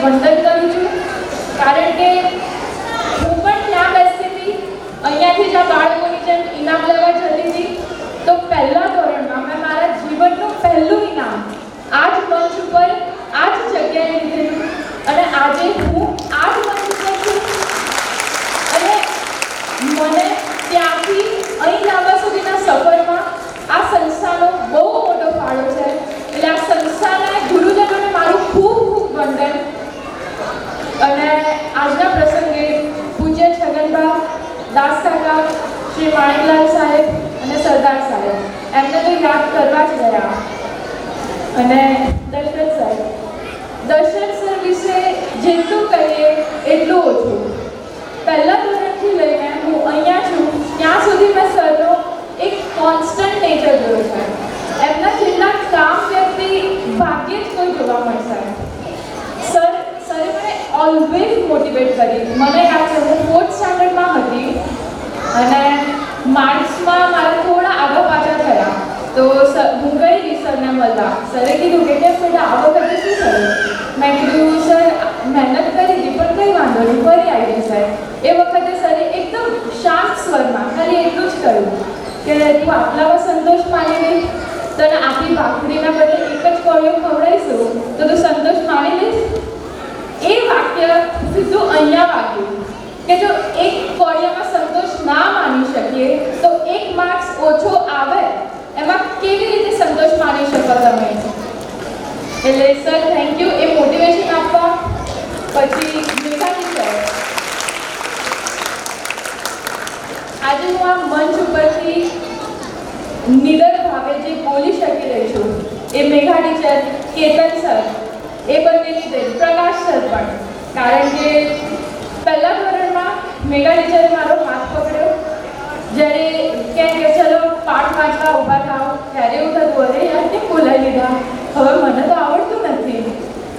વંદન કરું છું, કારણ કે હું પણ ત્યાં બેસતી હતી, અહીંયાથી જ આ બાળકોની જેમ ઇનામ લેવા જતી હતી. તો પહેલા ધોરણમાં મેં મારા જીવનનું પહેલું ઇનામ આ જ મંચ ઉપર આ જ જગ્યાએ લીધેલું, અને આજે હું આ જ મંચ ઉપર છું. અને મને ત્યાંથી અહીં લાવવા સુધીના સફરમાં આ સંસ્થાનો બહુ મોટો ફાળો છે. એટલે આ સંસ્થાના ગુરુજનોને મારું ખૂબ ખૂબ વંદન. અને આજના પ્રસંગે પૂજ્ય છગનબા, દાસ કાકા, શ્રી માણેકલાલ સાહેબ અને સરદાર સાહેબ એમને તો યાદ કરવા જ ગયા. અને દશરથ સર વિશે જેટલું કહીએ એટલું ઓછું. પહેલા ધોરણથી લઈને હું અહીંયા છું ત્યાં સુધી મેં સરનો એક કોન્સ્ટન્ટ નેચર જોયો છે. એમના જેટલા કામ વ્યક્તિ ભાગ્યે જ કોઈ જોવા મળશે. સરે મને ઓલવેઝ મોટિવેટ કરી. મને યાદ છે હું 4th સ્ટાન્ડર્ડમાં હતી અને માર્ક્સમાં મારા થોડા આગળ પાછળ થયા. તો હું ગઈ સરને મળવા. સરે કીધું કે કેમ બેટા આ વખતે શું થયું? મેં કીધું સર મહેનત કરી હતી પણ કંઈ વાંધો નહીં, ફરી આવી જશે. એ વખતે સરે એકદમ શાંત સ્વરમાં ખાલી એટલું જ કહ્યું કે તું આટલામાં સંતોષ માની ગઈ, તને આટલી ભાખરીના બદલે એક જ કોળિયો ખવડાવીશું તો તું સંતોષ માની લઈશ. એ વાક્ય સીધું અહીંયા વાગ્યું કે જો એક કોળિયામાં સંતોષ ના માની શકીએ તો 1 માર્ક્સ ઓછો આવે એમાં કેવી રીતે સંતોષ માની શકો તમે? એટલે sir thank you A motivation આપવા. પછી મેઘાજી સર, આજે હું આ મંચ ઉપરથી નિડર ભાવે જે બોલી શકી રહી છું એ મેઘા ટીચર, કેતન સર, એ બંનેની દેન, પ્રકાશ સર પણ. કારણ કે પહેલા ધોરણમાં મેઘા ટીચરે મારો હાથ પકડ્યો. જ્યારે કહે કે ચલો પાઠ વાંચવા ઊભા થાવ ત્યારે એવું થતું અરે યાર કેમ બોલાવી લીધા, હવે મને તો આવડતું નથી.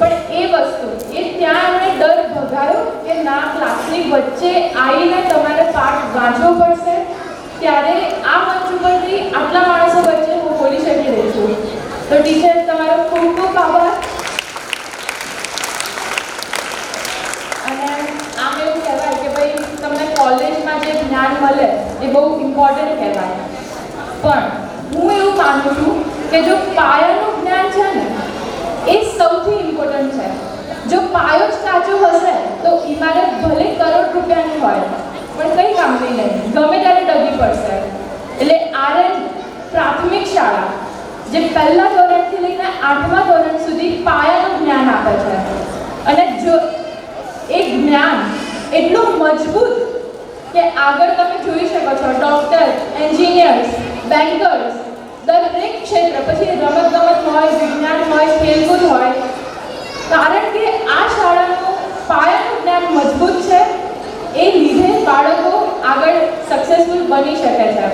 પણ એ વસ્તુ એ ત્યાં એમણે ડર ભગાયો કે ના ક્લાસની વચ્ચે આવીને તમારે પાઠ વાંચવો પડશે. ત્યારે આ મંચ ઉપરથી આટલા માણસો વચ્ચે હું બોલી શકી રહી છું. તો ટીચર તમારો ખૂબ ખૂબ આભાર. અને આમ એવું કહેવાય કે ભાઈ તમને કોલેજમાં જે જ્ઞાન મળે એ બહુ ઇમ્પોર્ટન્ટ કહેવાય, પણ હું એવું માનું છું કે જો પાયાનું જ્ઞાન છે ને એ સૌથી ઇમ્પોર્ટન્ટ છે. જો પાયો જ કાચો હશે તો ઇમારત ભલે કરોડ રૂપિયાની હોય પણ કંઈ કામની નહીં, ગમે ત્યારે ડગી પડશે. એટલે આરએન પ્રાથમિક શાળા જે પહેલા ધોરણથી લઈને 8મા ધોરણ સુધી પાયાનું જ્ઞાન આપે છે. અને જો એ જ્ઞાન એટલું મજબૂત કે આગળ તમે જોઈ શકો છો ડૉક્ટર, એન્જિનિયર્સ, બેન્કર્સ, દરેક ક્ષેત્ર, પછી રમતગમત હોય, વિજ્ઞાન હોય, ખેલકૂદ હોય, કારણ કે આ શાળાનું પાયાનું જ્ઞાન મજબૂત છે. એ લીધે બાળકો આગળ સક્સેસફુલ બની શકે છે.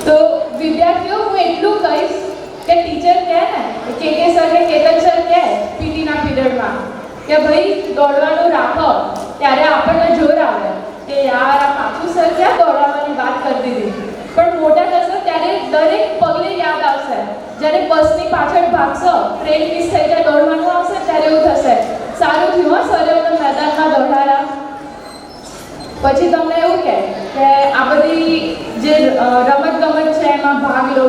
તો વિદ્યાર્થીઓ હું એટલું કહીશ કે ટીચર કહે ને કે સર કે કેતન સર કહે પીટીના પીરિયડમાં કે ભાઈ દોડવાનું રાખો, ત્યારે આપણને જોર આવે કે યાર આ પાછું સર ક્યાં દોડાવવાની વાત કરી દીધી. પણ મોટા થશો ત્યારે દરેક પગલે યાદ આવશે. જ્યારે બસની પાછળ ભાગશો, ટ્રેન મિસ થઈ જાય, દોડવાનું આવશે ત્યારે એવું થશે સારું થયું સરે અમને મેદાનમાં દોડાયા. પછી તમને એવું કહે કે આ બધી જે રમતગમત છે એમાં ભાગ લો,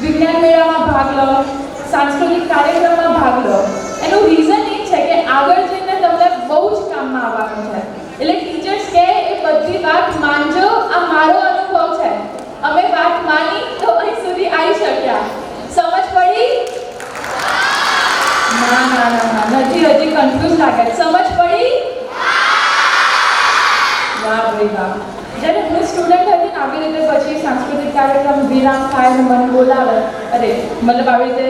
વિજ્ઞાન મેળામાં ભાગ લો, સાંસ્કૃતિક કાર્યક્રમમાં ભાગ લો. એનું રીઝન એ છે કે આગળ જઈને તમને બહુ જ કામમાં આવવાનું છે. એટલે ટીચર્સ કહે એ બધી વાત માનજો. આ મારો અનુભવ છે. અમે વાત માની તો અહીં સુધી આવી શક્યા. સમજ પડી? ના ના ના ના નથી, હજી કન્ફ્યુઝ લાગે. સમજ પડી? વાહ ભાઈ વાહ. જ્યારે હું સ્ટુડન્ટ હતી ને આવી રીતે પછી સાંસ્કૃતિક કાર્યક્રમ વિરામ થાય ને મને બોલાવે, અરે મતલબ આવી રીતે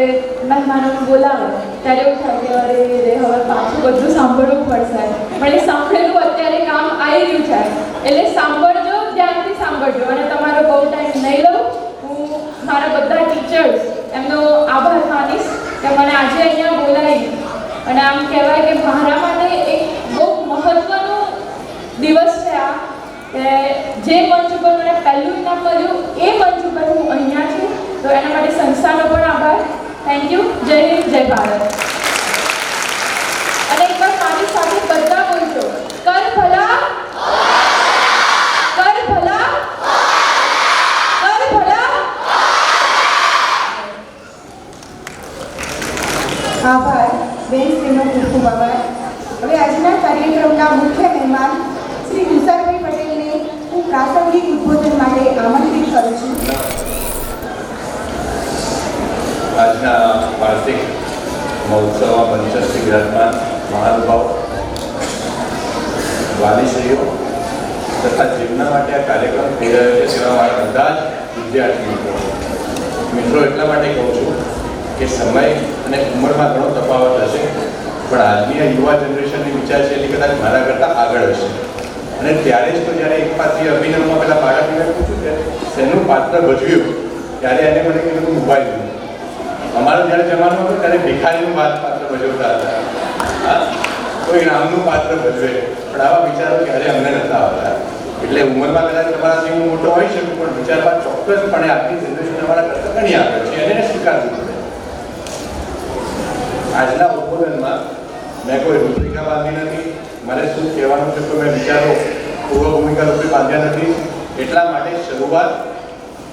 મહેમાનોને બોલાવે ત્યારે એવું થાય કે અરે રે હવે પાછું બધું સાંભળવું પડશે. પણ એ સાંભળેલું અત્યારે કામ આવી રહ્યું છે. એટલે સાંભળજો, ધ્યાનથી સાંભળજો. અને તમારો બહુ ટાઈમ નહીં લઉં. હું મારા બધા ટીચર્સ એમનો આભાર માનીશ કે મને આજે અહીંયા બોલાવી. અને આમ કહેવાય કે મારા માટે એક બહુ મહત્ત્વનો દિવસ છે આ, કે જે મંચ ઉપર મને પહેલું ઇનામ મળ્યું એ મંચ ઉપર હું અહીંયા છું. તો એના માટે સંસ્થાનો પણ આભાર. Thank you. જય હિન્દ, જય ભારત. અને એકવાર મારી આભાર બેનશ્રીનો ખૂબ ખૂબ આભાર. હવે આજના કાર્યક્રમના મુખ્ય મહેમાન શ્રી તુષારભાઈ પટેલને હું પ્રાસંગિક ઉદ્બોધન માટે આમંત્રિત કરું છું. આજના વાર્ષિક મહોત્સવમાં મંચસ્થ બિરાજમાન મહાનુભાવ, વાલીશ્રીઓ તથા જેમના માટે આ કાર્યક્રમ થઈ રહ્યો છે તેવા મારા બધા જ વિદ્યાર્થી મિત્રો એટલા માટે કહું છું કે સમય અને ઉંમરમાં ઘણો તફાવત હશે, પણ આજની આ યુવા જનરેશનની વિચારશૈલી કદાચ મારા કરતાં આગળ હશે. અને ત્યારે જ તો જ્યારે એક પાત્રી અભિનવમાં પેલા બાળકને પૂછ્યું કે શેનું પાત્ર ભજવ્યું, ત્યારે એને મને કીધું મોબાઈલ. અમારો જ્યારે જમાનો હતો ત્યારે ભિખારીનું પાત્ર ભજવતા હતા, કોઈ રામનું પાત્ર ભજવે, પણ આવા વિચારો ક્યારે અમને નહોતા આવતા. એટલે ઉંમરમાં કદાચ તમારાથી હું મોટો હોઈ શકું, પણ વિચારમાં ચોક્કસપણે આપણી જનરેશન અમારા કરતાં ઘણી આગળ છે, એને સ્વીકારવું પડે. આજના ઉદ્બોધનમાં મેં કોઈ રૂપરેખા બાંધી નથી, મારે શું કહેવાનું છે તો મેં વિચારો પૂર્વ ભૂમિકા રૂપે બાંધ્યા નથી. એટલા માટે શરૂઆત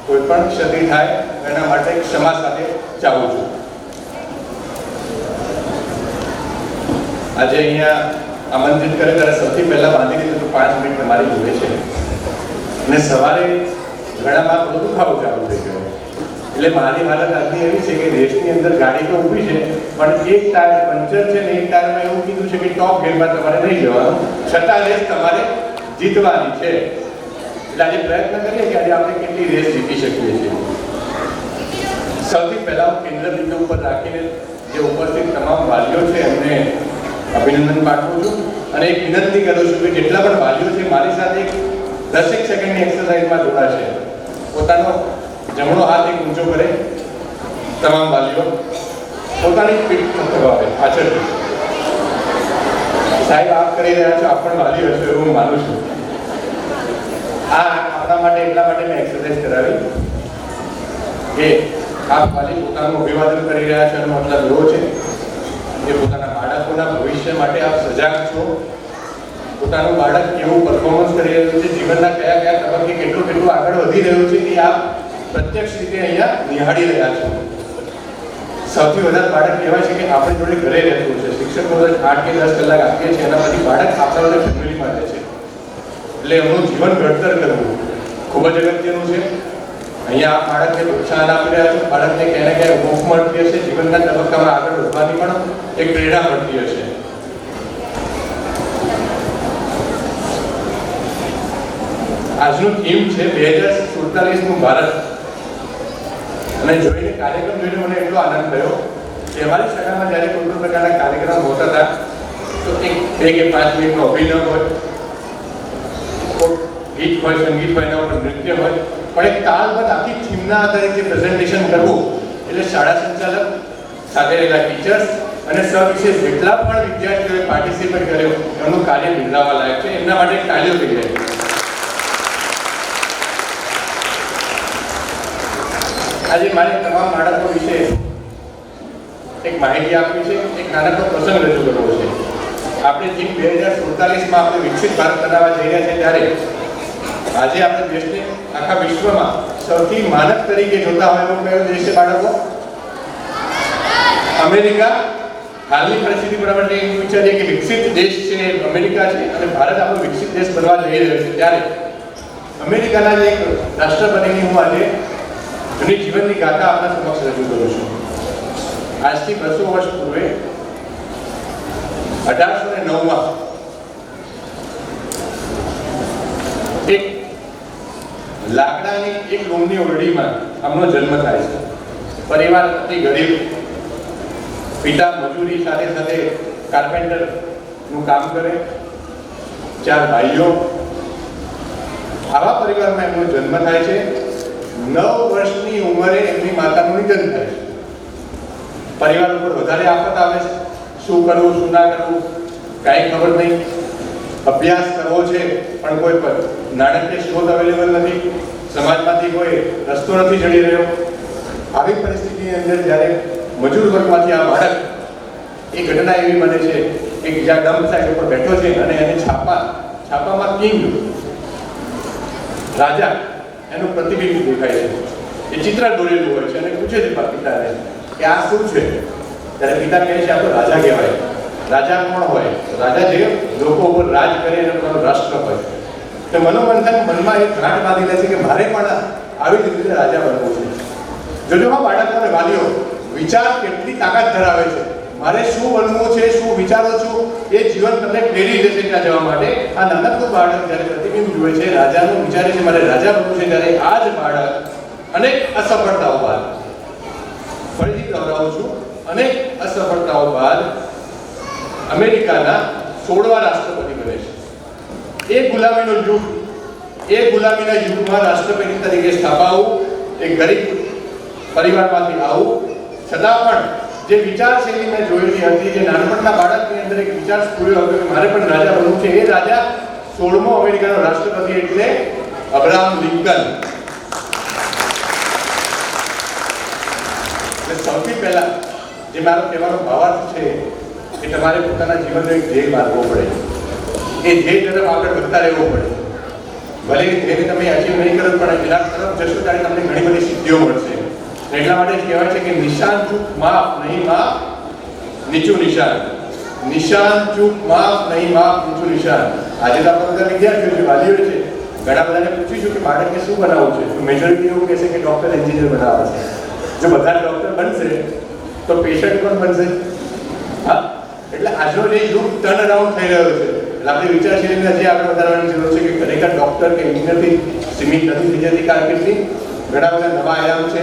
કોઈ પણ ક્ષતિ થાય એના માટે ક્ષમા સાથે ચાહું છું. આજે અહીંયા આમંત્રિત કરે ત્યારે સૌથી પહેલાં બાંધી દીધું તો 5 મિનિટ તમારી જોડે છે, અને સવારે ગળામાં થોડો દુખાવો ચાલુ થઈ ગયો. એટલે મારી હાલત આજની એવી છે કે રેસની અંદર ગાડી તો ઊભી છે, પણ એક ટાયર પંચર છે ને એક ટાયરમાં એવું કીધું છે કે ટોપ ગેરમાં તમારે નહીં જવાનું, છતાં રેસ તમારે જીતવાની છે. એટલે આજે પ્રયત્ન કરીએ કે આજે આપણે કેટલી રેસ જીતી શકીએ છીએ. સૌથી પહેલાં હું કેન્દ્ર બિંદુ ઉપર રાખીને જે ઉપસ્થિત તમામ વાલીઓ છે એમને અભિનંદન પાઠવું છું, અને એક વિનંતી કરું છું કે જેટલા પણ વાલીઓ છે મારી સાથે એક 10 સેકન્ડની એક્સરસાઇઝમાં જોડાશે. પોતાનો જમણો હાથ એક ઊંચો કરે, તમામ વાલીઓ પોતાની પીઠ થવાવે પાછળથી. સાહેબ આપ કરી રહ્યા છો, આપ પણ વાલીઓ છો એવું હું માનું છું. આ આપણા માટે એટલા માટે મેં એક્સરસાઇઝ કરાવી કે આપ વાલી પોતાનું અભિવાદન કરી રહ્યા છો એનો મતલબ એવો છે કે પોતાના બાળકોના ભવિષ્ય માટે આપ સજાગ છો. પોતાનું બાળક કેવું પરફોર્મન્સ કરી રહ્યું છે, જીવનના કયા કયા તબક્કે કેટલું આગળ વધી રહ્યું છે એ આપ પ્રત્યક્ષ રીતે અહીંયા નિહાળી રહ્યા છો. સૌથી વધારે બાળક કહેવાય છે કે આપણે જોડે ઘરે રહેતું છે, શિક્ષકો 8 કે 10 કલાક આપીએ છીએ, એના પછી બાળક આપણા જોડે ફેમિલીમાં રહે છે. એટલે એમનું જીવન ઘડતર કરવું ખૂબ જ અગત્યનું છે. અહીંયા આપ બાળકને પ્રોત્સાહન આપી રહ્યા છો, બાળકને ક્યાંય ને ક્યાંય મોક્ષ મળતી હશે, જીવનના તબક્કામાં આગળ વધવાની પણ એક પ્રેરણા મળતી હશે. આજનું થીમ છે 2047નું ભારત, અને જોઈને કાર્યક્રમ જોઈને મને એટલો આનંદ થયો કે અમારી શાળામાં જ્યારે કોઈ પણ પ્રકારના કાર્યક્રમ હોતા હતા તો એક 2 કે 5 મિનિટનો અભિનય હોય, ગીત હોય, સંગીત હોય, એના ઉપર નૃત્ય હોય, પણ એક તાલબદ્ધ આખી થીમના આધારે જે પ્રેઝન્ટેશન કરવું, એટલે શાળા સંચાલક સાથે રહેલા ટીચર્સ અને સવિશેષ જેટલા પણ વિદ્યાર્થીઓએ પાર્ટિસિપેટ કર્યો એમનું કાર્ય બિરદાવવા લાયક છે. એમના માટે તાળીઓ થઈ જાય. આજે મારે તમામ બાળકો વિશે એક માહિતી આપવી છે, એક નાનકડો પ્રસંગ રજૂ કરવો છે. આપણે થીમ 2047માં આપણે વિકસિત ભારત બનાવવા જઈ રહ્યા છીએ, ત્યારે આજે આપણે દેશને આખા વિશ્વમાં સૌથી માનક તરીકે જોતા હોય એવો કયો દેશ છે બાળકો? અમેરિકા. હાલની પરિસ્થિતિ પ્રમાણે આપણે વિચારીએ કે વિકસિત દેશ છે અમેરિકા છે, અને ભારત આપણો વિકસિત દેશ બનવા જઈ રહ્યો છે, ત્યારે અમેરિકાના જે એક રાષ્ટ્રપતિની હું આજે જૂની જીવનની ગાથા આપણા સમક્ષ રજૂ કરું છું. આજથી 200 વર્ષ પૂર્વે 1809માં એક લાકડાની એક રૂમની ઓરડીમાં આમનો જન્મ થાય છે. પરિવાર અતિ ગરીબ, પિતા મજૂરી સાથે સાથે કાર્પેન્ટરનું કામ કરે, 4 ભાઈઓ. આવા પરિવારમાં એમનો જન્મ થાય છે. 9 વર્ષની ઉંમરે એમની માતાનું નિધન થાય છે. પરિવાર ઉપર વધારે આફત આવે છે. શું કરવું શું ના કરવું કાંઈ ખબર નહીં. અભ્યાસ કરવો છે પણ કોઈ નાણાકીય સ્ત્રોત અવેલેબલ નથી, સમાજમાંથી કોઈ રસ્તો નથી જડી રહ્યો. આવી પરિસ્થિતિની અંદર જ્યારે મજૂર વર્ગમાંથી આ બાળક, એ ઘટના એવી બને છે કે જ્યાં ડમ્પ સાઇડ ઉપર બેઠો છે અને એને છાપામાં કિંગ, રાજા, એનું પ્રતિબિંબ દેખાય છે. એ ચિત્ર દોરેલું હોય છે અને પૂછે છે પિતાને કે આ શું છે. ત્યારે પિતા કહે છે આ તો રાજા કહેવાય. રાજા કોણ હોય? રાજા જે લોકો ઉપર રાજ કરે અને પોતાનું રાષ્ટ્ર હોય. તો મનોમંથન મનમાં એક ગાંઠ બાંધી લે છે કે મારે પણ આવી જ રીતે રાજા બનવું છે. જોજો હા બાળકોને વાલીઓ, વિચાર કેટલી તાકાત ધરાવે છે. મારે શું બનવું છે, શું વિચારો છું, એ જીવન તમને પ્રેરી જશે ત્યાં જવા માટે. આ નાનકડું બાળક જ્યારે પ્રતિબિંબ જુએ છે, રાજાનું વિચારે છે મારે રાજા બનવું છે, ત્યારે આ જ બાળક અનેક અસફળતાઓ બાદ, ફરીથી દોહરાવું છું, અનેક અસફળતાઓ બાદ અમેરિકાના 16મા રાષ્ટ્રપતિ બને છે. એ ગુલામીનો યુગ, એ ગુલામીના યુગમાં રાષ્ટ્રપતિ તરીકે સ્થાપાવું, એક ગરીબ પરિવારમાંથી આવું, છતાં પણ જે વિચારશૈલી મેં જોયેલી હતી, જે નાનપણના બાળકની અંદર એક વિચાર સ્ફૂર્યો હતો કે મારે પણ રાજા બનવું છે, એ રાજા 16મો અમેરિકાનો રાષ્ટ્રપતિ એટલે અબ્રાહમ લિંકન. સૌથી પહેલા જે મારો કહેવાનો ભાવાર્થ છે કે તમારે પોતાના જીવનનો એક ધ્યેય બાંધવો પડે. એ ધ્યેય તરફ આગળ વધતા રહેવું પડે. ભલે એ ધ્યેયને તમે અચીવ નહીં કરો પણ એના તરફ જશો ત્યારે તમને ઘણી બધી સિદ્ધિઓ મળશે. એટલા માટે જ કહેવાય છે કે નિશાન ચૂક માફ નહીં માફ નીચું નિશાન. નિશાન ચૂક માફ નહીં માફ નીચું નિશાન. આજે તો આપણા બધા વિદ્યાર્થીઓ છે, વાલીઓ છે, ઘણા બધાને પૂછીશું કે બાળકને શું બનાવવું છે, તો મેજોરિટી એવું કહેશે કે ડૉક્ટર, એન્જિનિયર બનાવવા છે. જો બધા ડૉક્ટર બનશે તો પેશન્ટ પણ બનશે. હા, એટલે આજનો જે યુગ ટર્ન અરાઉન્ડ થઈ રહ્યો છે, એટલે આપણી વિચારશૈલીને હજી આગળ વધારવાની જરૂર છે કે ખરેખર ડૉક્ટર કે એન્જિનિયરથી સીમિત નથી થઈ જતી કારકિર્દી. ઘણા બધા નવા આયામ છે.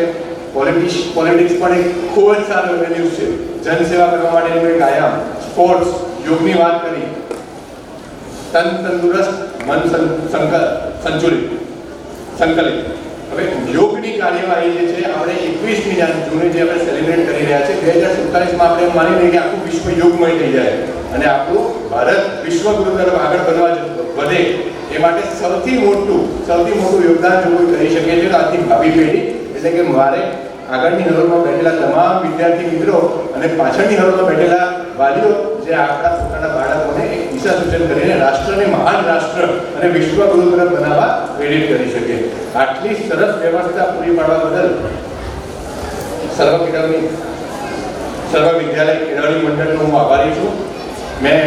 પોલિટિક્સ પણ એક ખૂબ જ સારો વેલ્યુ છે. જનસેવા કરવા માટેનું એક આયામ. સ્પોર્ટ્સ, યોગની વાત કરી, તન તંદુરસ્ત, મન સંકલિત. હવે યોગની કાર્યવાહી જે છે આપણે 21મી જૂને જે આપણે સેલિબ્રેટ કરી રહ્યા છે, 2047માં આપણે માની લઈએ કે આખું વિશ્વ યોગમય થઈ જાય અને આપણું ભારત વિશ્વગુરુ તરફ આગળ વધે. એ માટે સૌથી મોટું યોગદાન જો કોઈ કરી શકે છે તો આજની ભાવિ પેઢી, એટલે કે મારે આગળની હરોળમાં બેઠેલા તમામ વિદ્યાર્થી મિત્રો અને પાછળની હરોળમાં બેઠેલા વાલીઓ જે આપણા પોતાના બાળકોને એક દિશા સૂચન કરીને રાષ્ટ્રને મહાન રાષ્ટ્ર અને વિશ્વગુરુ તરફ બનાવવા પ્રેરિત કરી શકે. આટલી સરસ વ્યવસ્થા પૂરી પાડવા બદલ સર્વ વિદ્યાલય કેળવણી મંડળનો હું આભારી છું. મેં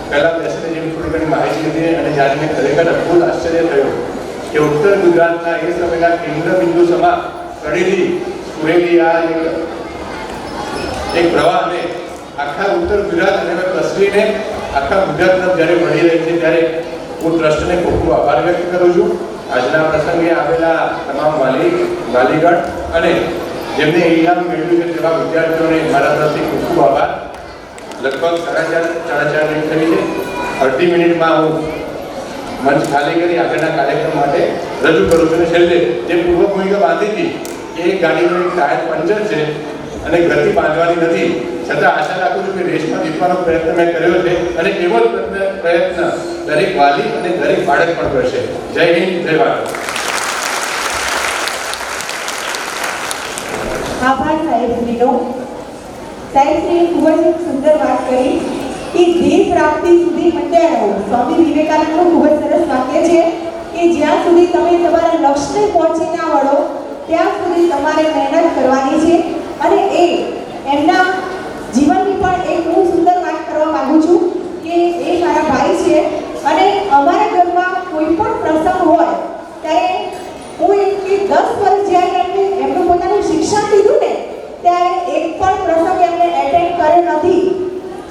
પહેલાં બેસીને જેવી થોડી ઘણી માહિતી લીધી અને જ્યારે મેં ખરેખર અદ્ભુત આશ્ચર્ય થયું કે ઉત્તર ગુજરાતના એ સમયના કેન્દ્ર બિંદુ સમા કડીથી સ્ફુરેલી આ એક પ્રવાહને આખા ઉત્તર ગુજરાત અને કસરીને આખા ગુજરાત તરફ જ્યારે મળી રહી છે, ત્યારે હું ટ્રસ્ટને ખૂબ ખૂબ આભાર વ્યક્ત કરું છું. આજના પ્રસંગે આવેલા તમામ વાલીગણ અને જેમને ઇનામ મેળવ્યું છે તેવા વિદ્યાર્થીઓને મારા તરફથી ખૂબ ખૂબ આભાર. લગભગ 4:30 મિનિટ થઈ છે. અડધી મિનિટમાં હું મંચ ખાલી કરી આગળના કાર્યક્રમ માટે રજૂ કરું છું. અને છેલ્લે જે પૂર્વ ભૂમિકા બાંધી હતી એ ગાડીનું એક ટાયર પંચર છે અને ગતિ બાંધવાની નથી, છતાં આશા રાખું છું કે રેસમાં જીતવાનો પ્રયત્ન મેં કર્યો છે અને એવો જ પ્રયત્ન દરેક વાલી અને દરેક બાળક પણ કરશે. જય હિન્દ, જય ભારત. આભાર સાહેબશ્રીનો. સાહેબશ્રીએ ખૂબ જ સુંદર વાત કરી કે ધ્યેય પ્રાપ્તિ સુધી મંડ્યા રહો. સ્વામી વિવેકાનંદનું ખૂબ જ સરસ વાક્ય છે કે જ્યાં સુધી તમે તમારા લક્ષ્યને પહોંચી ના વળો ત્યાં સુધી તમારે મહેનત કરવાની છે. અને એ એમના જીવનની પણ એક હું સુંદર વાત કરવા માંગુ છું કે એ મારા ભાઈ છે અને અમારા ઘરમાં કોઈ પણ પ્રસંગ હોય ત્યારે હું એક કે 10 વર્ષ જ્યારે એમનું પોતાનું શિક્ષણ લીધું ને ત્યારે એક પણ પ્રસંગ એમને એટેન્ડ કર્યો નથી.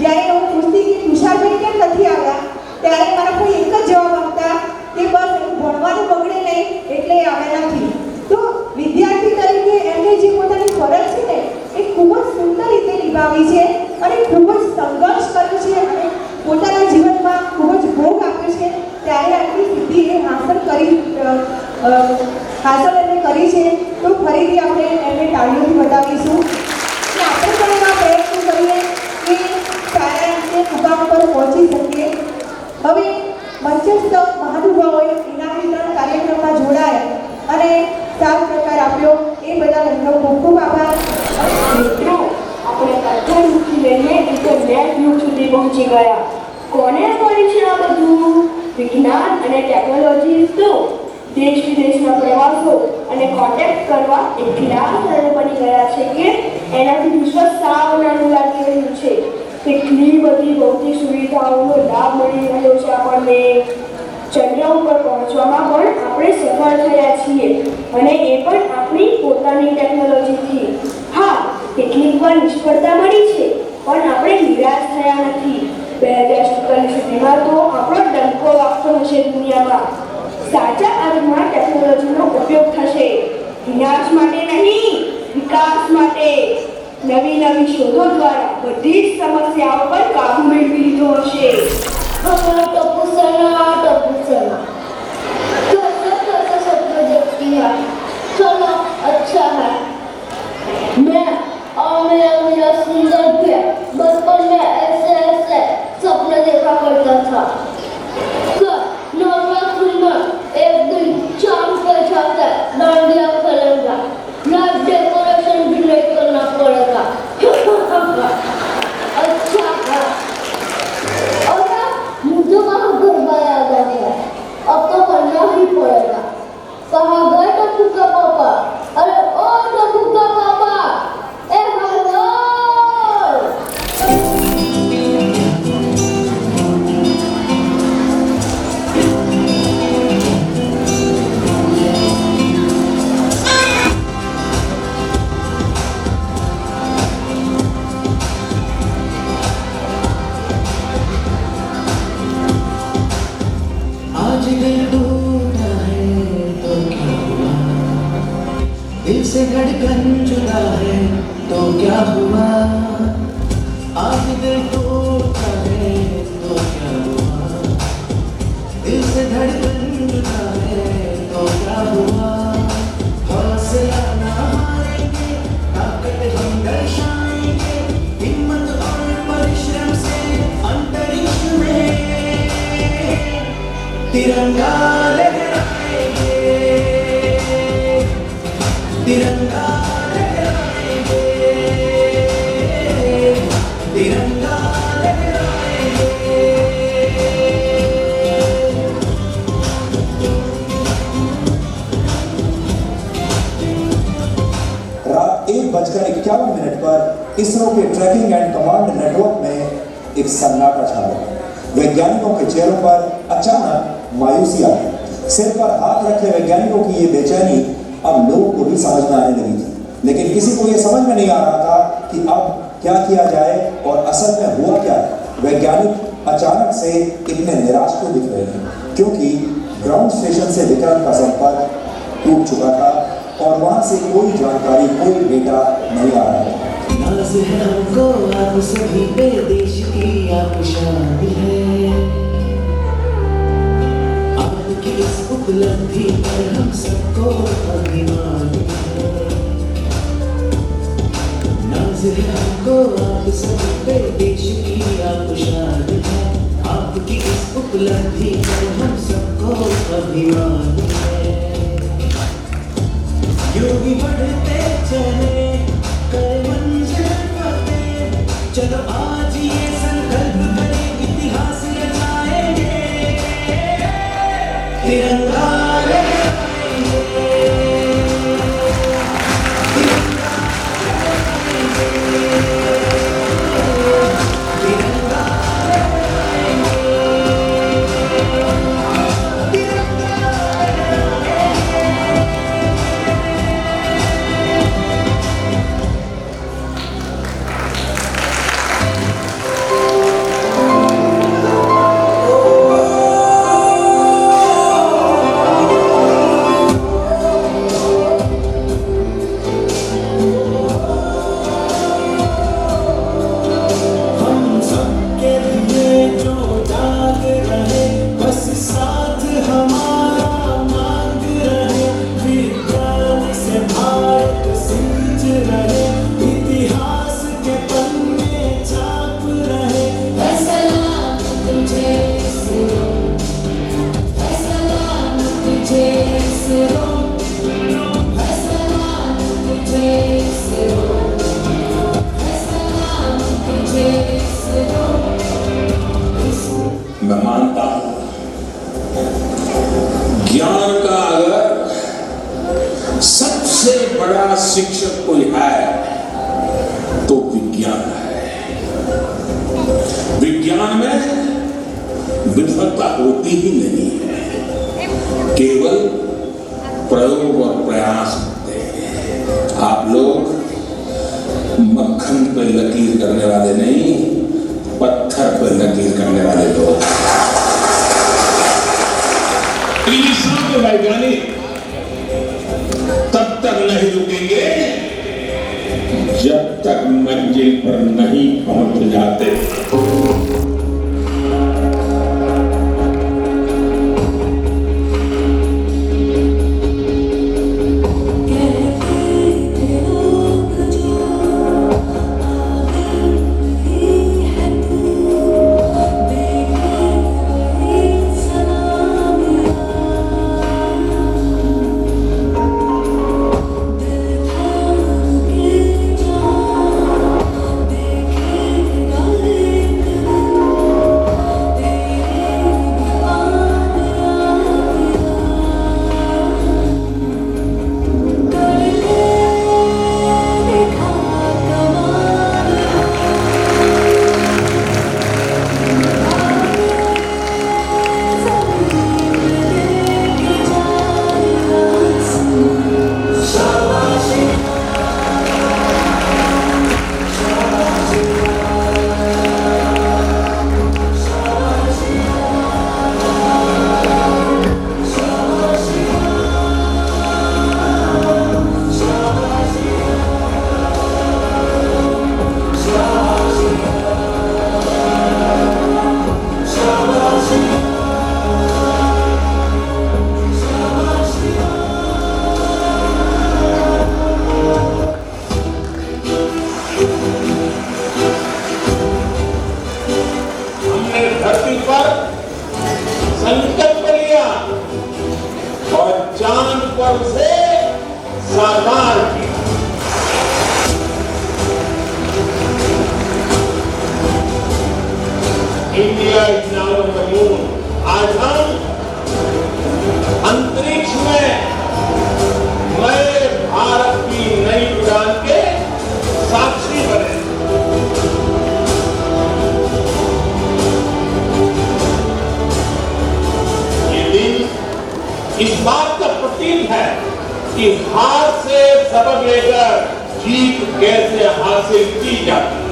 જ્યારે હું પૂછતી કે તુષારભાઈ કેમ નથી આવ્યા, ત્યારે મારા કોઈ એક જ જવાબ આપતા કે બસ એનું ભણવાનું બગડે નહીં એટલે આવ્યા નથી. તો વિદ્યાર્થી તરીકે એમને જે પોતાની ફરજ છે ને એ ખૂબ જ સુંદર રીતે નિભાવી છે અને ખૂબ જ સંઘર્ષ કર્યો છે અને પોતાના જીવનમાં ખૂબ જ ભોગ આપ્યો છે. ત્યારે આટલી સિદ્ધિ એ હાંસલ એમને કરી છે. તો ફરીથી આપણે એમને તાળીઓથી બતાવીશું કે આપણે પણ એવા પ્રયત્નો કરીએ કે સારા રીતે મુકામ પર પહોંચી શકીએ. હવે મંચસ્થ મહાનુભાવોએ ઇનામ વિતરણ કાર્યક્રમમાં જોડાય અને સાથ સહકાર આપ્યો એ બદલ એમનો ખૂબ ખૂબ આભાર. મિત્રો, આપણે અધ્યાત્મથી લઈને ઇન્ટરનેટ યુગ સુધી પહોંચી ગયા. કોને કર્યું છે આ બધું? વિજ્ઞાન અને ટેકનોલોજી તો દેશ વિદેશના પ્રવાસો અને કોન્ટેક્ટ કરવા એટલા સરળ બની ગયા છે કે એનાથી વિશ્વ સાવ નાનું લાગે કેટલી બધી ભૌતિક સુવિધાઓનો લાભ મળી રહ્યો છે આપણને. ચંદ્ર ઉપર પહોંચવામાં પણ આપણે સફળ થયા છીએ અને એ પણ આપણી પોતાની ટેકનોલોજીથી. હા, કેટલીક વાર નિષ્ફળતા મળી છે પણ આપણે નિરાશ થયા નથી. 2047 સુધીમાં તો આપણો ડંકો વાગતો હશે દુનિયામાં. સાચા અર્થમાં ટેકનોલોજીનો ઉપયોગ થશે, વિનાશ માટે નહીં, વિકાસ માટે. નવી નવી શોધો દ્વારા બધી જ સમસ્યાઓ પર કાબુ મેળવી લીધો હશે. टप्पू सेना कैसे सपने देखती है. चलो अच्छा है. मैं और मेरा सुंदर भी बचपन में ऐसे सपने देखा करता था. नवरात्रि में एक दिन चांद पे जाकर डांडिया खेलेगा. लाइट डेकोरेशन भी नहीं करना पड़ेगा. अच्छा है. और मुझे वहाँ गरबा याद आ गया. अब तो करना ही पड़ेगा. कहाँ गए टप्पू का पापा? अरे ओ टप्पू का पापा, ए हेलो. आज दिल टूटा है तो क्या हुआ, दिल से धड़कन जुदा है तो क्या हुआ. आज दिल टूटा है तो क्या हुआ, दिल से धड़कन जुदा है तो क्या हुआ. हौसला ना हारेंगे, ताकत हम दर्शाएंगे, हिम्मत और परिश्रम से अंतरिक्ष में तिरंगा लहराएंगे, तिरंगा लहराएंगे, तिरंगा लहराएंगे. रात 1:51 पर इसरो के ट्रैकिंग एंड कमांड नेटवर्क में एक सन्नाटा छा गया. वैज्ञानिकों के चेहरों पर अचानक मायूसी आ गई. सिर पर हाथ रखे वैज्ञानिकों की ये बेचैनी अब लोगों को भी समझ में आने लगी थी, लेकिन किसी को ये समझ में नहीं आ रहा था कि अब क्या किया जाए और असल में हुआ क्या है. वैज्ञानिक अचानक से इतने निराश क्यों दिख रहे हैं? क्योंकि ग्राउंड स्टेशन से विक्रम का संपर्क टूट चुका था और वहां से कोई जानकारी, कोई डेटा नहीं आ रहा था. नाज है हमको आप सभी पे, देश की आप शान है. आपकी इस उपलब्धि पर हम सबको अभिमान है. नाज है हमको आप सभी पे, देश की आप शान है. आपकी इस उपलब्धि पर हम सबको अभिमान है. यूं ही बढ़ते चले कर मंजिल फतेह, चलो आज ये संकल्प करें, इतिहास रचाएंगे, तिरंगा लहराएंगे, तिरंगा लहराएंगे, तिरंगा लहराएंगे, तिरंगा मैं मानता हूं ज्ञान का अगर सबसे बड़ा शिक्षक कोई है तो विज्ञान है. विज्ञान में विफलता होती ही नहीं है, केवल प्रयोग और प्रयास होते हैं। आप लोग मक्खन पे लकीर करने वाले नहीं, पत्थर पे लकीर करने वाले लोग। इंग्लिशों के वैज्ञानिक तब तक नहीं रुकेंगे जब तक मंजिल पर नहीं पहुंच जाते। India is now on the moon. आज हम अंतरिक्ष में नए भारत की नई उड़ान के साक्षी बने। ये दिन इस बात का प्रतीक है कि हार से सबक लेकर जीत कैसे हासिल की जाती है।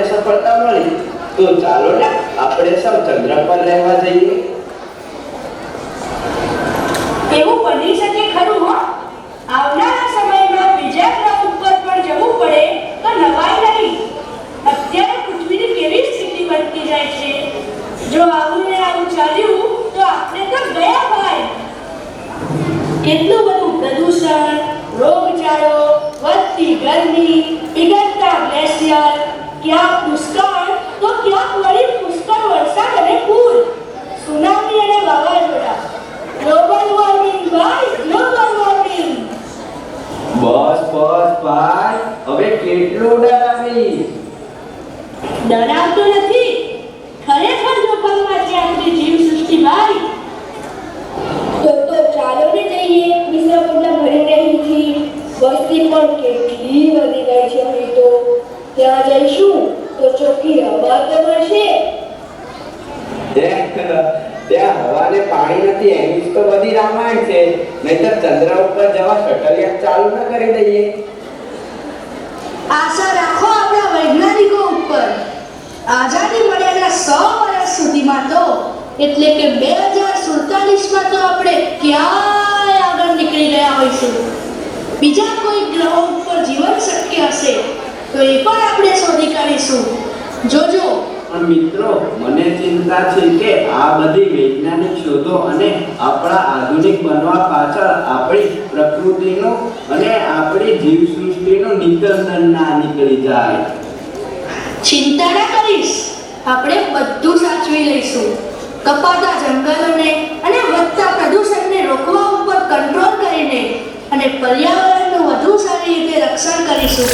સફળતા મળી તો ચાલો ને આપણે સૌ ચંદ્ર પર રહેવા જઈએ। એવું બની શકે ખરું હો। આવનારા સમયમાં બીજા ગ્રહ ઉપર પણ જવું પડે તો નવાઈ નહીં। અત્યારે પૃથ્વીની કેવી સ્થિતિ બનતી જાય છે, જો આવું ને આવું ચાલ્યું તો આપણે તો ગયા ભાઈ। કેટલું બધું પ્રદૂષણ, રોગચાળો, વધતી ગરમી, પીગળતા ગ્લેશિયર, ક્યાં દુષ્કાળ હવે કેટલું ડરાવીશ? ડરાવતો નથી, ખરેખર જોખમમાં છે આપણી જીવસૃષ્ટિ ભાઈ. તો ચાલો ને જઈએ. મિશ્ર પોટલા ભરી રહી હતી. વસ્તી પણ કેટલી વધી ગઈ છે અહીં તો. ત્યાં જઈશું તો ચોખ્ખી હવા તો મળશે. ત્યાં હવા ને પાણી નથી એની જ તો બધી રામાયણ છે. નહીંતર ચંદ્ર ઉપર જવા શટલ ચાલુ ન કરી દઈએ. આશા રાખો આપણા વૈજ્ઞાનિકો ઉપર. આઝાદી મળ્યાના 100 વર્ષ સુધીમાં તો, એટલે કે 2047માં તો આપણે ક્યાંય આગળ નીકળી ગયા હોઈશું. બીજા કોઈ ગ્રહો ઉપર જીવન શક્ય હશે તો એ પણ આપણે શોધી કાઢીશું. જોજો. પણ મિત્રો, મને ચિંતા છે કે આ બધી વૈજ્ઞાનિક શોધો અને આપણા આધુનિક બનવા પાછળ આપણી પ્રકૃતિનો અને આપણી જીવસૃષ્ટિનો નિકંદન ના નીકળી જાય. ચિંતા ના કરીશ, આપણે બધું સાચવી લઈશું. કપાતા જંગલોને અને વધતા પ્રદૂષણને રોકવા ઉપર કંટ્રોલ કરીને અને પર્યાવરણનું વધુ સારી રીતે રક્ષણ કરીશું.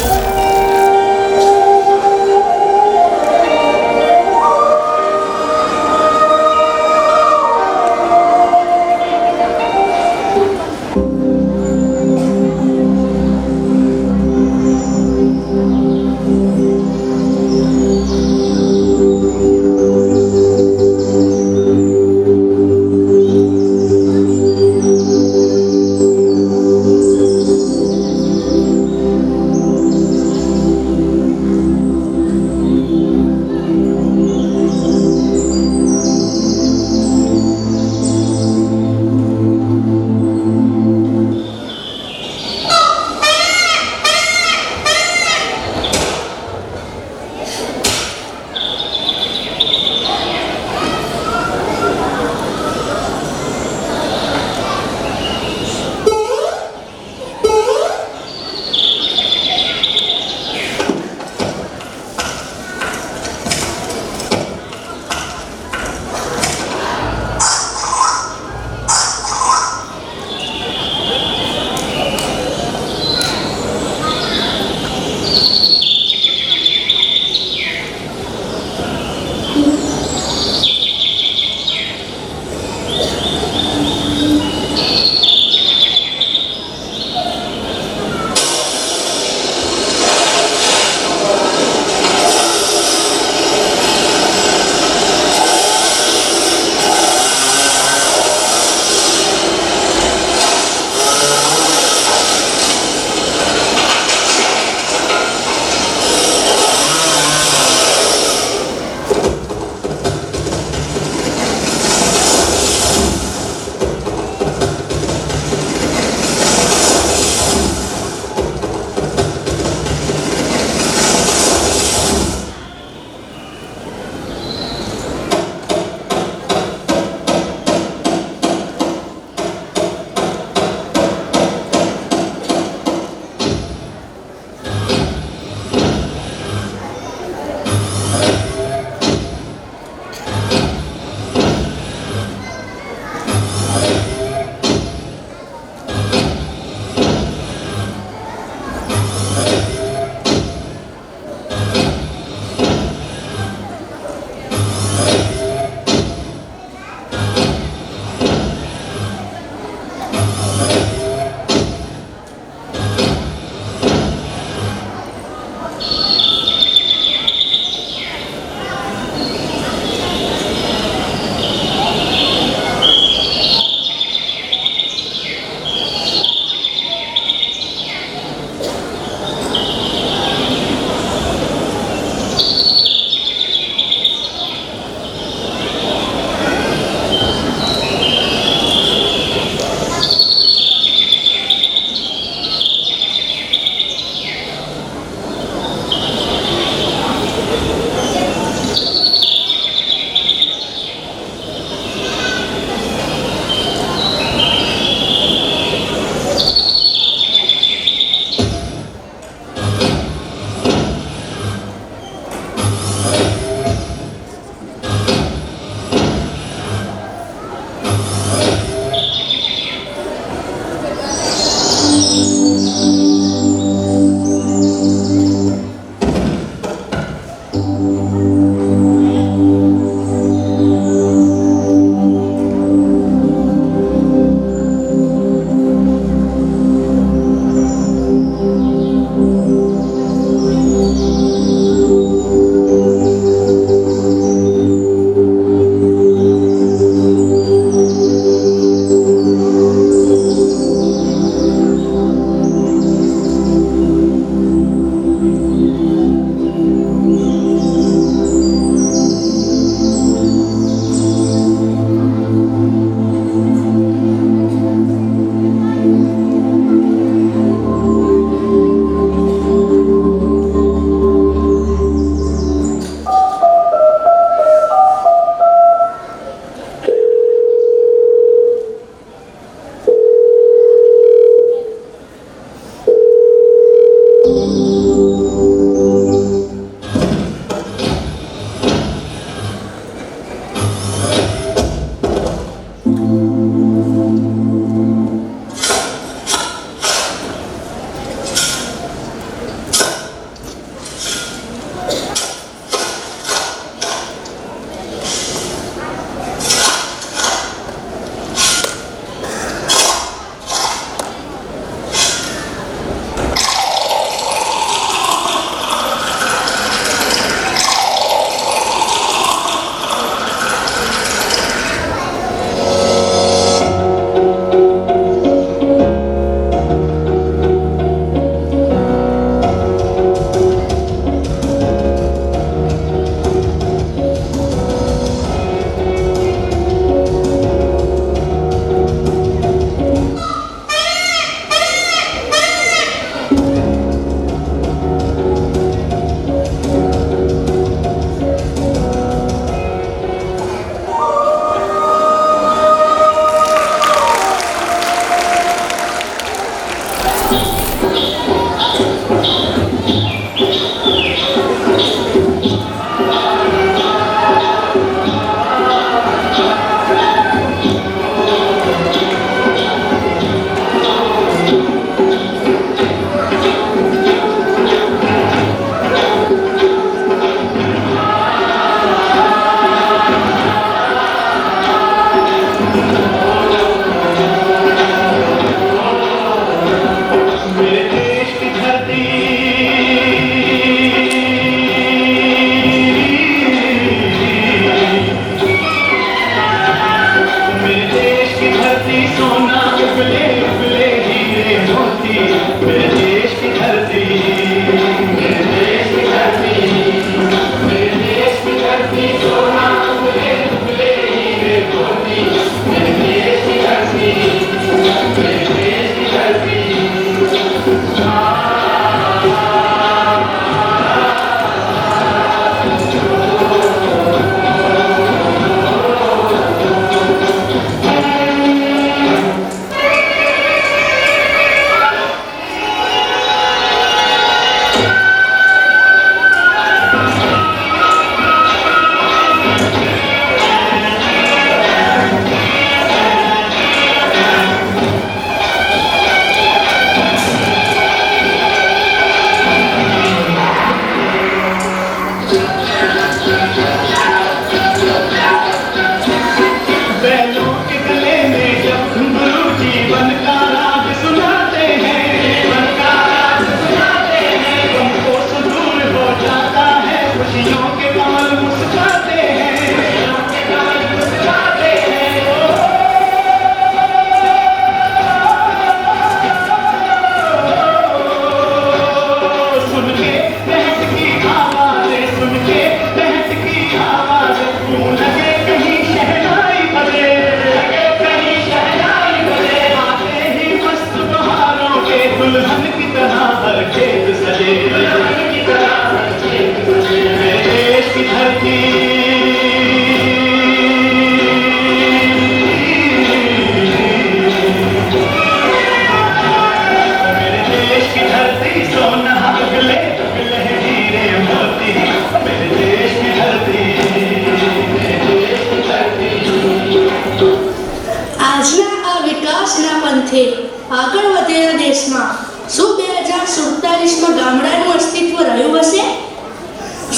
પંથે આગળ વધેલા દેશમાં શું 2047માં ગામડાનું અસ્તિત્વ રહ્યું હશે?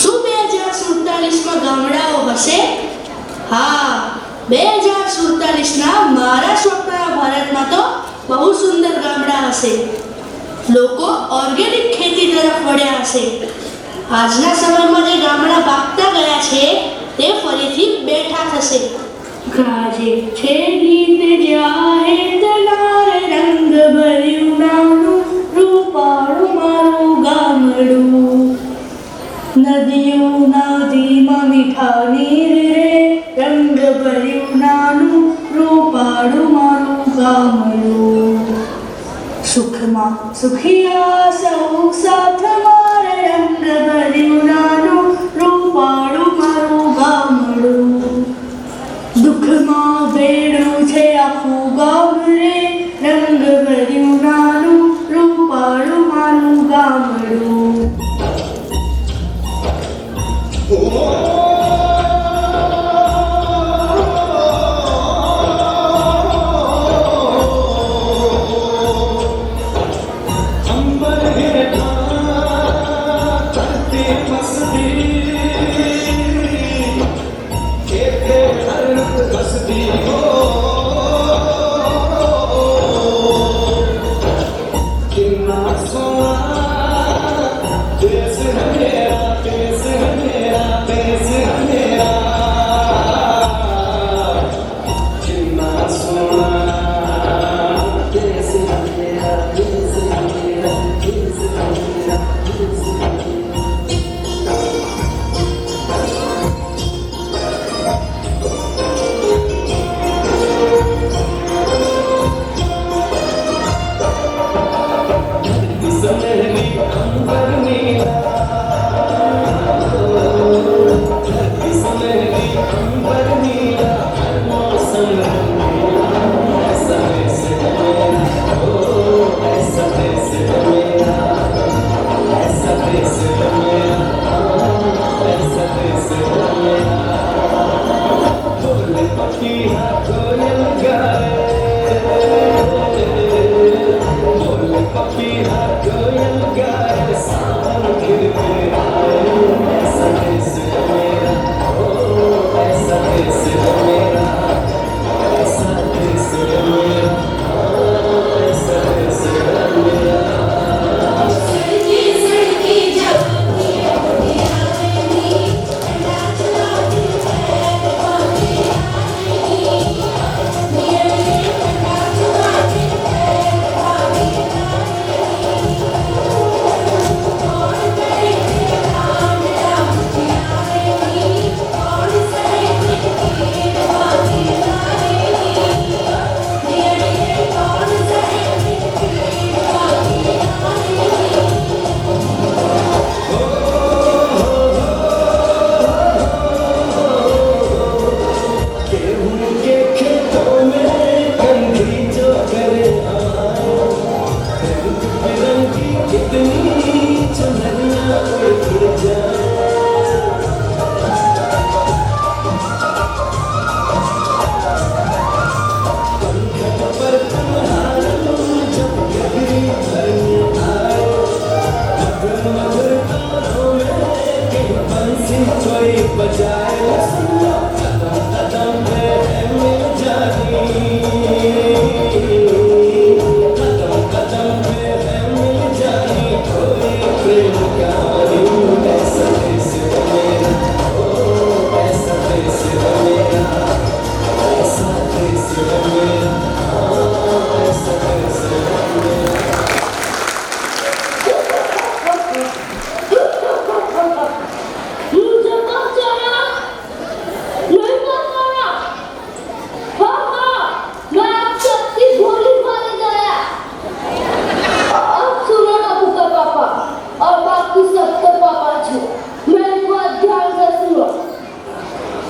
શું 2047માં ગામડાઓ હશે? હા, 2047ના મારા સ્વપ્નના ભારતમાં તો બહુ સુંદર ગામડા હશે. લોકો ઓર્ગેનિક ખેતી તરફ વળ્યા હશે. આજના સમયમાં જે ગામડા ભાગતા ગયા છે તે ફરીથી બેઠા થશે. ગાજે છે ગીત જાહે તનાર રંગ ભર્યું નાનું રૂપાળું મારું ગામડું. નદીઓ નદીમાં મીઠા નીર રે રંગ ભર્યું નાનું રૂપાળું મારું ગામડું. સુખમાં સુખિયા સૌ સાથ મારે રંગ ભર્યું નાનું રૂપાળું મારું ગામડું. દુઃખમાં ભેળું છે આખું ગામ રે રંગ ભર્યું નાનું રૂપાળું મારું ગામડું.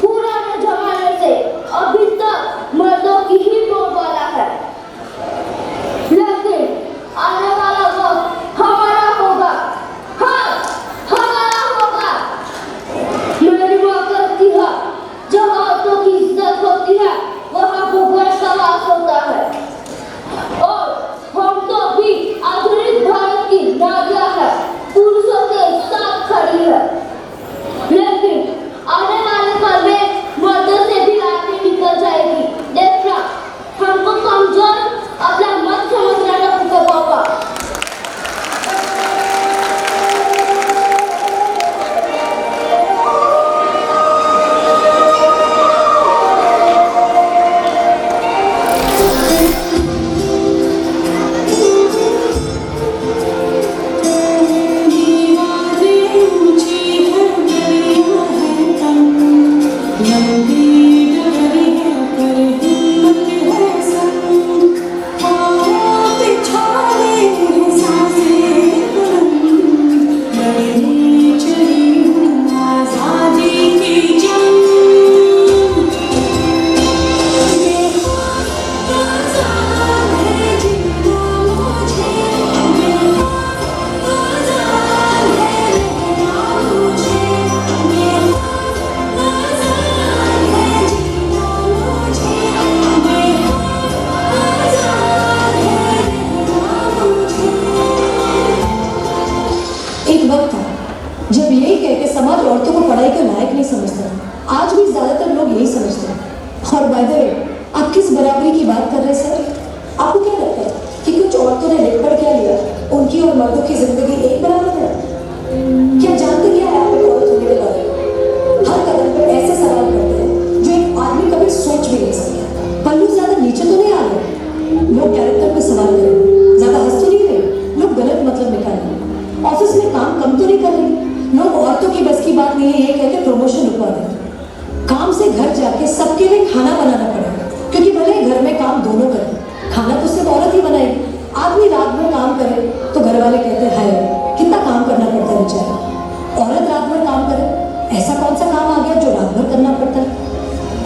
पुराने जमाने से अभी तक मर्दों की ही वोट जब यही कह के समाज औरतों को पढ़ाई के लायक नहीं समझता। आज भी ज्यादातर लोग यही समझते हैं। और बाय द वे, आप किस बराबरी की बात कर रहे हैं सर? आपको क्या लगता है कि कुछ औरतों ने लिख पढ़ क्या लिया, उनकी और मर्दों की जिंदगी एक बराबर है? क्या जानते क्या है आप एक औरत होने के बारे में? हर कदम पर ऐसे सवाल करते हैं जो एक आदमी कभी सोच भी नहीं सकता। पल्लू ज्यादा नीचे तो नहीं आ रहे, लोग कैरेक्टर पे सवाल करें, ज्यादा हंस तो नहीं रहे, लोग गलत मतलब निकाल रहे, ऑफिस में काम कम तो नहीं कर रहे, लोग औरतों की बस की बात नहीं है ये कह के प्रमोशन रुकवा दें। काम से घर जाके सबके लिए खाना बनाना पड़ेगा, क्योंकि भले घर में काम दोनों करें, खाना तो सिर्फ औरत ही बनाएगी। आदमी रात भर काम करे तो घर वाले कहते हैं हाय कितना काम करना पड़ता है बेचारा। औरत रात भर काम करे, ऐसा कौन सा काम आ गया जो रात भर करना पड़ता है?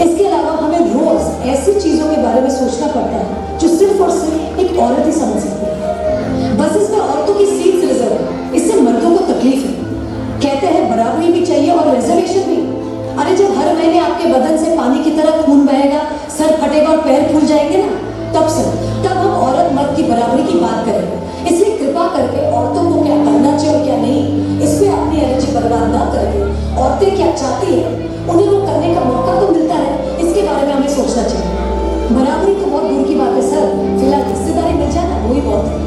इसके अलावा हमें रोज ऐसी चीजों के बारे में सोचना पड़ता है जो सिर्फ और सिर्फ एक औरत ही समझ सकती है। बसेस में औरतों की सीट्स रिजर्व है, इससे मर्दों को तकलीफ है। कहते हैं बराबरी भी चाहिए और रिजर्वेशन भी। अरे जब हर महीने आपके बदन से पानी की तरह खून बहेगा, सर फटेगा और पैर फूल जाएंगे ना, तब हम औरत मर्द की बराबरी की बात करेंगे। इसलिए कृपा करके औरतों को क्या करना चाहिए और क्या नहीं, इस पे अपनी एनर्जी बर्बाद ना करके औरतें क्या चाहती है उन्हें वो करने का मौका तो मिलता है, इसके बारे में हमें सोचना चाहिए। बराबरी तो बहुत दूर की बात है सर, फिलहाल हिस्सेदारी मिल जाना वही बहुत है।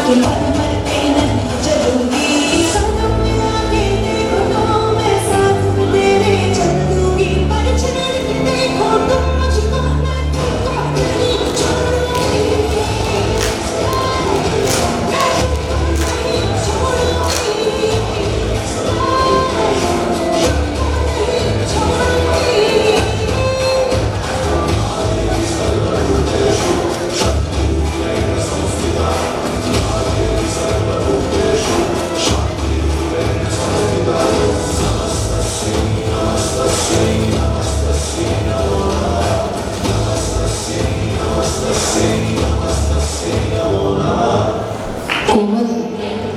कि मर मर के नहीं चलूंगी सनम आके देखो तो मैं साथ तेरे चल दूंगी पर छड़ के देखो तुम मुझको मैं तुमको नहीं छोड़ूंगी कोमल है,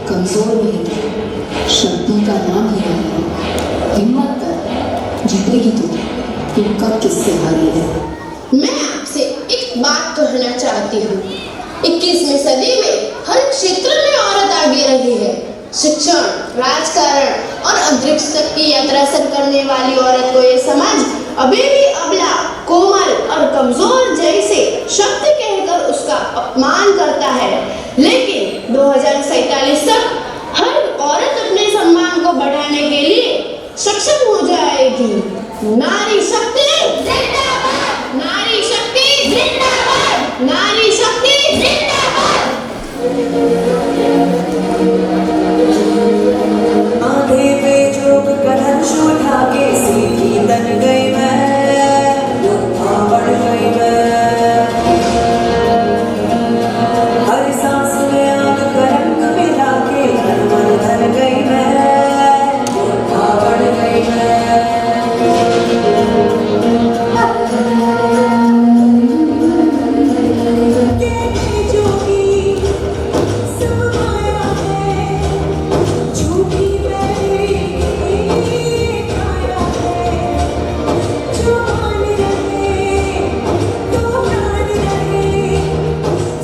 कमजोर नहीं है, शक्ति का नाम ही नहीं है। हिम्मत कर, जीतेगी तू, तू कब किससे हारी है। मैं आपसे एक बात कहना चाहती हूँ 21वीं सदी में हर क्षेत्र में औरत आगे रही है। शिक्षण, राजकारण और अंतरिक्ष तक की यात्रा सर करने वाली औरत को ये समाज अभी भी अबला, कोमल और कमजोर जैसे शब्द कहकर उसका अपमान करता है। लेकिन 2047 तक हर औरत अपने सम्मान को बढ़ाने के लिए सक्षम हो जाएगी। नारी शक्ति जिंदाबाद! नारी शक्ति जिंदाबाद! नारी शक्ति जिंदाबाद! आधे पे जोग कलश उठा के सीधी तन गई मैं, योद्धा बढ़ गई मैं। हर सांस में आग का रंग मिला के धन मन धन गई मैं, योद्धा बढ़ गई मैं। जोगी सब माया है, झूठी मेरी काया है, जो मान रहे तो प्राण रहे,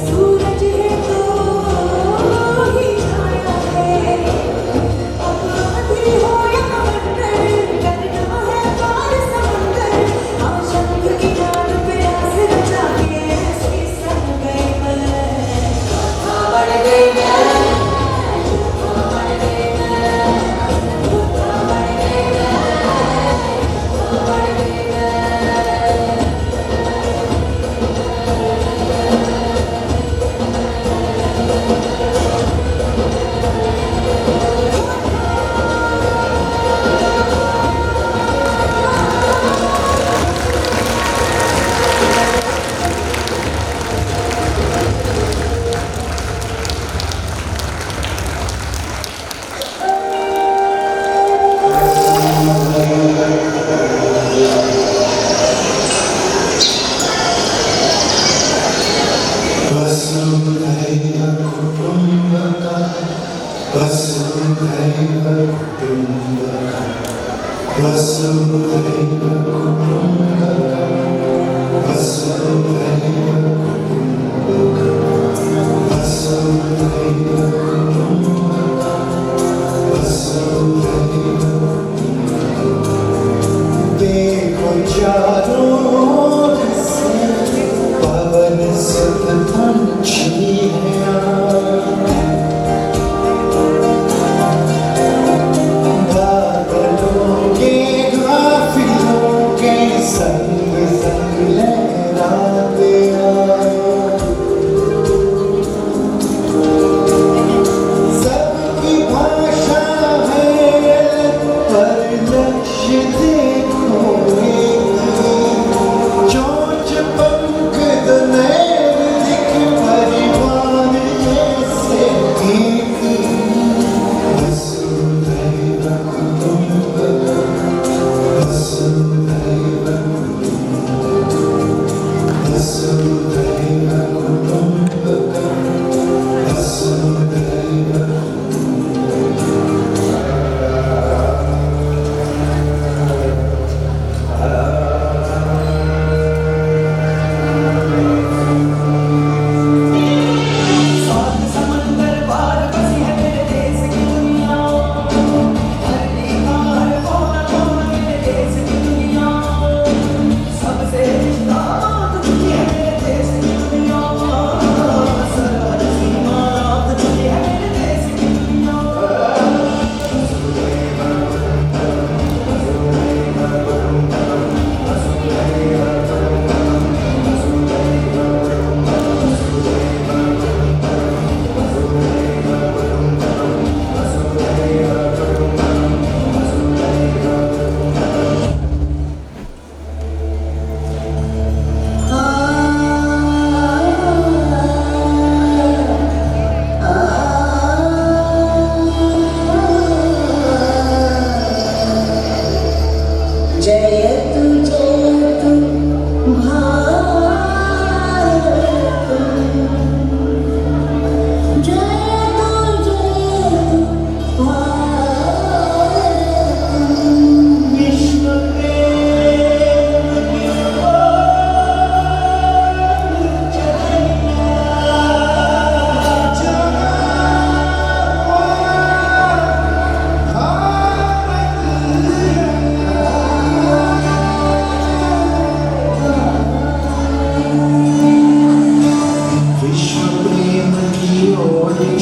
सूरज है तो ही छाया है। अब आंधी हो या बंदर, करना है पार समंदर, हाँ शंख की ठान पे आस रचा के ऐसी सन गई मैं, बढ़ गई मैं।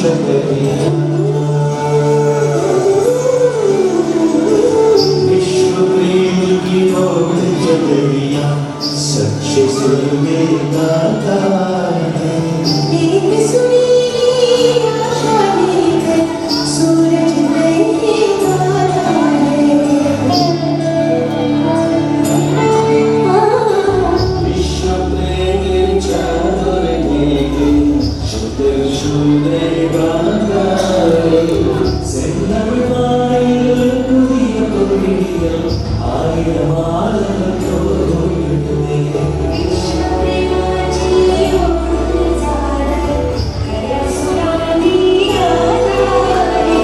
पंचदरिया विश्व प्रेम की मौज जगरिया सच्चे सुर में गाता है। एक सुरीली आशा लेकर सूरज नहीं गाता है। विश्व प्रेम चादर लेके शुद्र शुद्र गाता है। सेंदर माइल कुदिया कुदिया आइल मालम तो विश्व प्रेमाची ओढ झाड खऱ्या सुरांनी गाता है।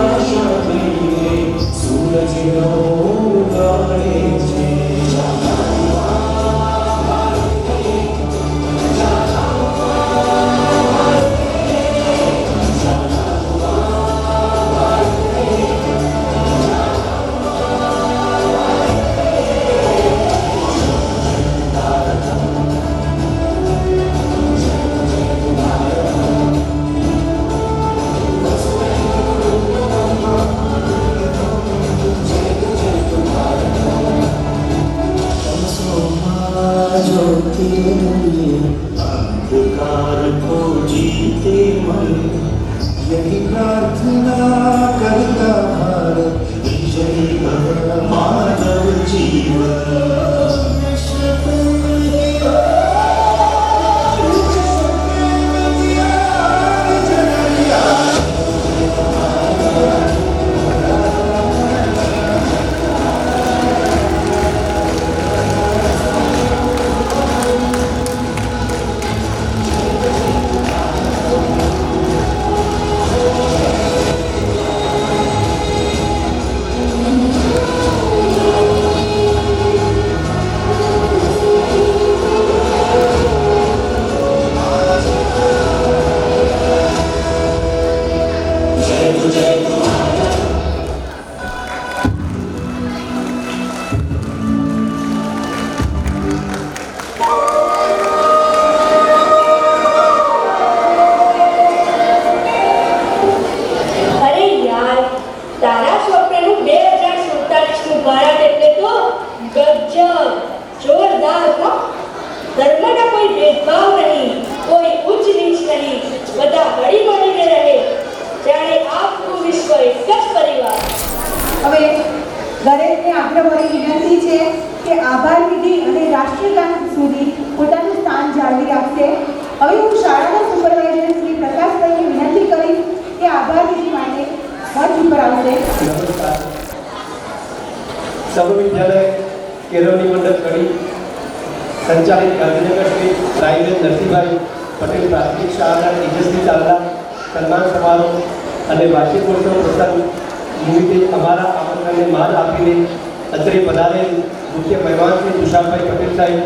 आशा सूरज गाणे अंधकार को जीते मन यही प्रार्थना करता भारत विजयी भव मानव जीवन। અરે યાર તારા સ્વપ્નનું 2047નું ભારત એટલે તો ગજબ જોરદાર હો. ધર્મના કોઈ ભેદભાવ નહીં, કોઈ ઉચ્ચ નીચ નહીં, બધા હળી મળીને રહે જાણે આખું વિશ્વ એક જ પરિવાર. હવે દરેકને આગ્રહભરી વિનંતી છે કે આભાર વિધિ અને રાષ્ટ્રગાન સુધી પોતાનું સ્થાન જાળવી રાખશે. હવે હું શાળાના સુપરવાઇઝર શ્રી પ્રકાશભાઈને વિનંતી કરીશ કે આભાર વિધિ માટે મંચ ઉપર આવશે. નમસ્કાર. સર્વ વિદ્યાલય કેળવણી મંડળ કડી સંચાલિત ગાંધીનગર સ્ટેટ પ્રાઇવેટ નરસિંહભાઈ પટેલ પ્રાથમિક શાળાના ટીચર્સની ચાલના સન્માન સમારોહ અને વાર્ષિકોત્સવ પ્રસંગ નિમિત્તે અમારા આમંત્રણને માન આપીને અત્રે પધારેલ મુખ્ય મહેમાન શ્રી તુષારભાઈ પટેલ સાહેબ,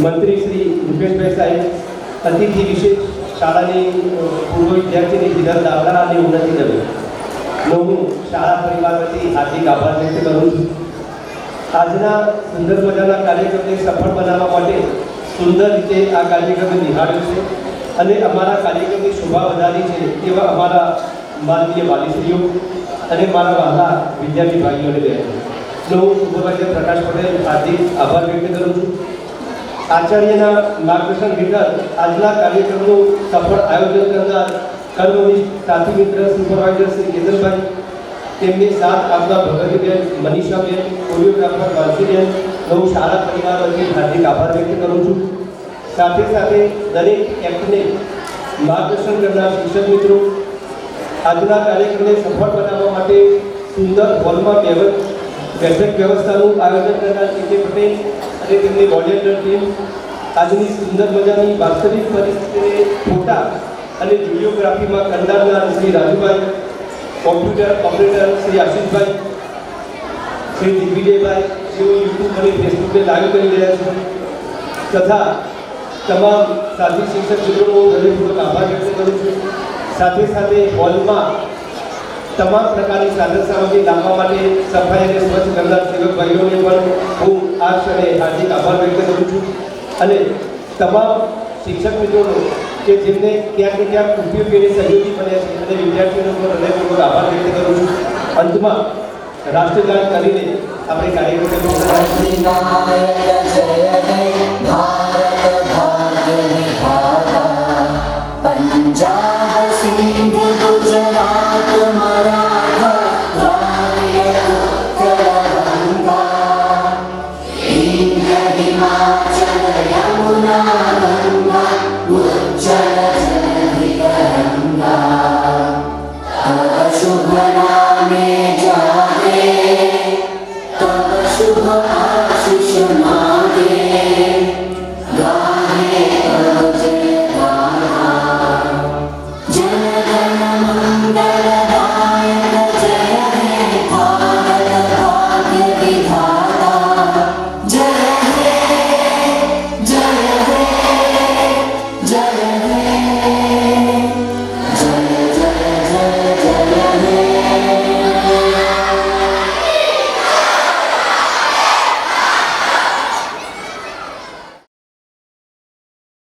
મંત્રી શ્રી રૂપેશભાઈ સાહેબ, અતિથિ વિશેષ શાળાની પૂર્વ વિદ્યાર્થીની જીનલ દાવડા અને ઉન્નતિ દવે નો હું શાળા પરિવાર વતી હાર્દિક આભાર વ્યક્ત કરું છું. આજના સુંદર મજાના કાર્યક્રમને સફળ બનાવવા માટે સુંદર રીતે આ કાર્યક્રમને નિહાળ્યો છે અને અમારા કાર્યક્રમની શોભા વધારી છે તેવા અમારા માનનીય વાલીશ્રીઓ અને મારા વહાલા વિદ્યાર્થી ભાઈઓ અને બહેનો નો હું સુપરવાઇઝર પ્રકાશ પટેલ હાર્દિક આભાર વ્યક્ત કરું છું. આચાર્યના માર્ગદર્શન હેઠળ આજના કાર્યક્રમનું સફળ આયોજન કરનાર કર્મનિષ્ઠ સાથી મિત્ર સુપરવાઇઝર શ્રી કેતનભાઈ, તેમની સાથ આપનાર ભગવતીબેન, મનીષાબેન, કોરિયોગ્રાફર વાલસીબેન નો શાળા પરિવાર વતી હાર્દિક આભાર વ્યક્ત કરું છું. સાથે સાથે દરેક એક્ટને માર્ગદર્શન કરનાર શિક્ષક મિત્રો, આજના કાર્યક્રમને સફળ બનાવવા માટે સુંદર હોલમાં બેઠક વ્યવસ્થાનું આયોજન કરનાર કે પટેલ અને તેમની વોલેન્ટિયર ટીમ, આજની સુંદર મજાની વાસ્તવિક પરિસ્થિતિને ફોટા અને વિડીયોગ્રાફીમાં કંડારનાર શ્રી રાજુભાઈ, કોમ્પ્યુટર ઓપરેટર શ્રી આશિષભાઈ, શ્રી દિગ્વિજયભાઈ, જેઓ યુટ્યુબ અને ફેસબુકને લાઈવ કરી રહ્યા છે, તથા તમામ સાથી શિક્ષક મિત્રોનો હૃદયપૂર્વક આભાર વ્યક્ત કરું છું. સાથે સાથે હોલમાં તમામ પ્રકારની સાધન સામગ્રી લાવવા માટે સફાઈ અને સ્વચ્છ કરનાર સેવક ભાઈઓને પણ હું આ ક્ષણે હાર્દિક આભાર વ્યક્ત કરું છું અને તમામ શિક્ષક મિત્રોનો કે જેમને ક્યાંક ને ક્યાંક ઉપયોગી અને સહયોગી બન્યા છે અને વિદ્યાર્થીઓનો પણ હૃદયપૂર્વક આભાર વ્યક્ત કરું છું. અંતમાં રાષ્ટ્રગાન કરીને આપણે કાર્યક્રમ